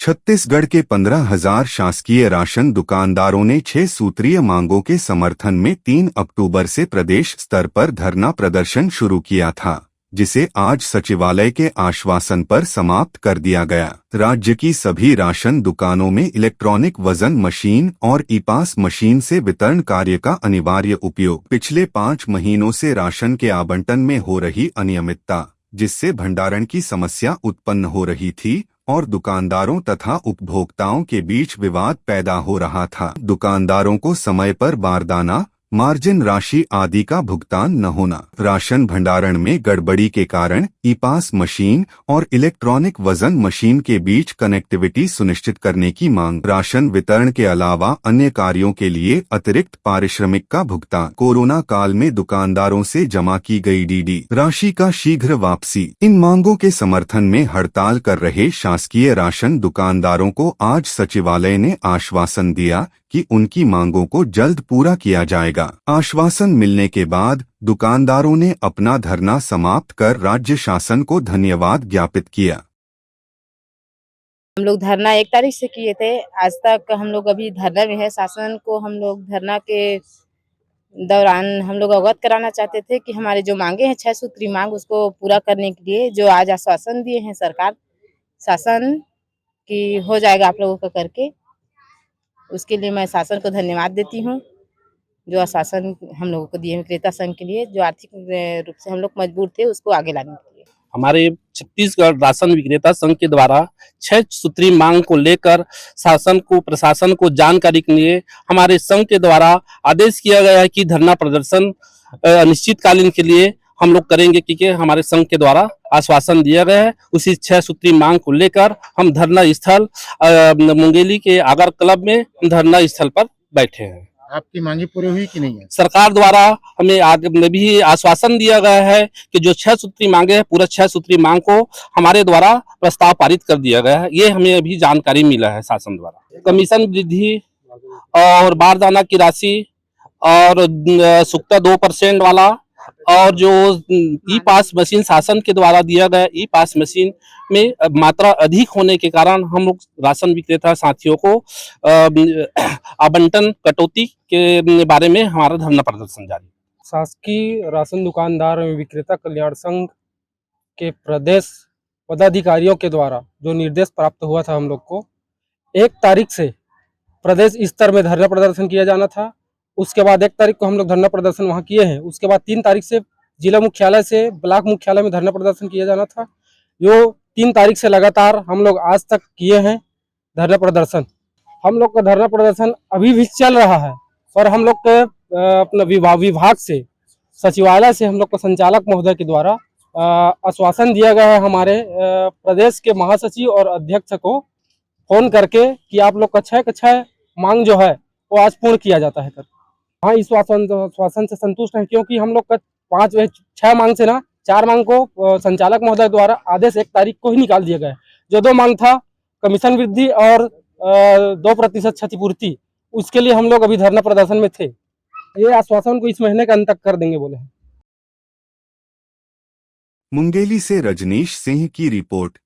छत्तीसगढ़ के 15,000 शासकीय राशन दुकानदारों ने 6 सूत्रीय मांगों के समर्थन में 3 अक्टूबर से प्रदेश स्तर पर धरना प्रदर्शन शुरू किया था, जिसे आज सचिवालय के आश्वासन पर समाप्त कर दिया गया। राज्य की सभी राशन दुकानों में इलेक्ट्रॉनिक वजन मशीन और ई-पास मशीन से वितरण कार्य का अनिवार्य उपयोग। पिछले 5 महीनों से राशन के आवंटन में हो रही अनियमितता, जिससे भंडारण की समस्या उत्पन्न हो रही थी और दुकानदारों तथा उपभोक्ताओं के बीच विवाद पैदा हो रहा था। दुकानदारों को समय पर बारदाना, मार्जिन राशि आदि का भुगतान न होना, राशन भंडारण में गड़बड़ी के कारण ई-पास मशीन और इलेक्ट्रॉनिक वजन मशीन के बीच कनेक्टिविटी सुनिश्चित करने की मांग, राशन वितरण के अलावा अन्य कार्यों के लिए अतिरिक्त पारिश्रमिक का भुगतान, कोरोना काल में दुकानदारों से जमा की गई डीडी राशि का शीघ्र वापसी। इन मांगों के समर्थन में हड़ताल कर रहे शासकीय राशन दुकानदारों को आज सचिवालय ने आश्वासन दिया कि उनकी मांगों को जल्द पूरा किया जाएगा। आश्वासन मिलने के बाद दुकानदारों ने अपना धरना समाप्त कर राज्य शासन को धन्यवाद ज्ञापित किया। हम लोग धरना 1 तारीख से किए थे, आज तक हम लोग अभी धरना में है। शासन को हम लोग धरना के दौरान हम लोग अवगत कराना चाहते थे कि हमारे जो मांगे हैं 6 सूत्री मांग, उसको पूरा करने के लिए जो आज आश्वासन दिए हैं सरकार शासन की हो जाएगा आप लोगों का करके, उसके लिए मैं शासन को धन्यवाद देती हूँ। जो आश्वासन हम लोगों को दिए विक्रेता संघ के लिए, जो आर्थिक रूप से हम लोग मजबूर थे उसको आगे लाने के लिए। हमारे छत्तीसगढ़ राशन विक्रेता संघ के द्वारा 6 सूत्री मांग को लेकर शासन को, प्रशासन को जानकारी के लिए हमारे संघ के द्वारा आदेश किया गया है कि धरना प्रदर्शन अनिश्चितकालीन के लिए हम लोग करेंगे, क्योंकि हमारे संघ के द्वारा आश्वासन दिया गया है। उसी 6 सूत्री मांग को लेकर हम धरना स्थल मुंगेली के आगर क्लब में धरना स्थल पर बैठे हैं। आपकी मांगी पूरी हुई कि नहीं है? सरकार द्वारा हमें भी आश्वासन दिया गया है कि जो 6 सूत्री मांगे हैं, पूरा 6 सूत्री मांग को हमारे द्वारा प्रस्ताव पारित कर दिया गया है। ये हमें अभी जानकारी मिला है शासन द्वारा। कमीशन वृद्धि और बारदाना की राशि और सुक्ता 2% वाला, और जो ई-पास मशीन शासन के द्वारा दिया गया ई-पास मशीन में मात्रा अधिक होने के कारण हम लोग राशन विक्रेता साथियों को आवंटन कटौती के बारे में हमारा धरना प्रदर्शन जारी। शासकीय राशन दुकानदार एवं विक्रेता कल्याण संघ के प्रदेश पदाधिकारियों के द्वारा जो निर्देश प्राप्त हुआ था, हम लोग को 1 तारीख से प्रदेश स्तर में धरना प्रदर्शन किया जाना था। उसके बाद 1 तारीख को हम लोग धरना प्रदर्शन वहाँ किए हैं। उसके बाद 3 तारीख से जिला मुख्यालय से ब्लॉक मुख्यालय में धरना प्रदर्शन किया जाना था। जो 3 तारीख से लगातार हम लोग आज तक किए हैं धरना प्रदर्शन। हम लोग का धरना प्रदर्शन अभी भी चल रहा है और हम लोग के अपना विभाग से, सचिवालय से हम लोग को संचालक महोदय के द्वारा आश्वासन दिया गया है हमारे प्रदेश के महासचिव और अध्यक्ष को फोन करके कि आप लोग का 6 मांग जो है वो आज पूर्ण किया जाता है। हाँ, इस आश्वासन से संतुष्ट हैं, क्योंकि हम लोग का 6 मांग से ना 4 मांग को संचालक महोदय द्वारा आदेश 1 तारीख को ही निकाल दिया गया है। जो 2 मांग था कमीशन वृद्धि और 2% क्षतिपूर्ति, उसके लिए हम लोग अभी धरना प्रदर्शन में थे। ये आश्वासन को इस महीने के अंत तक कर देंगे बोले हैं। मुंगेली से रजनीश सिंह की रिपोर्ट।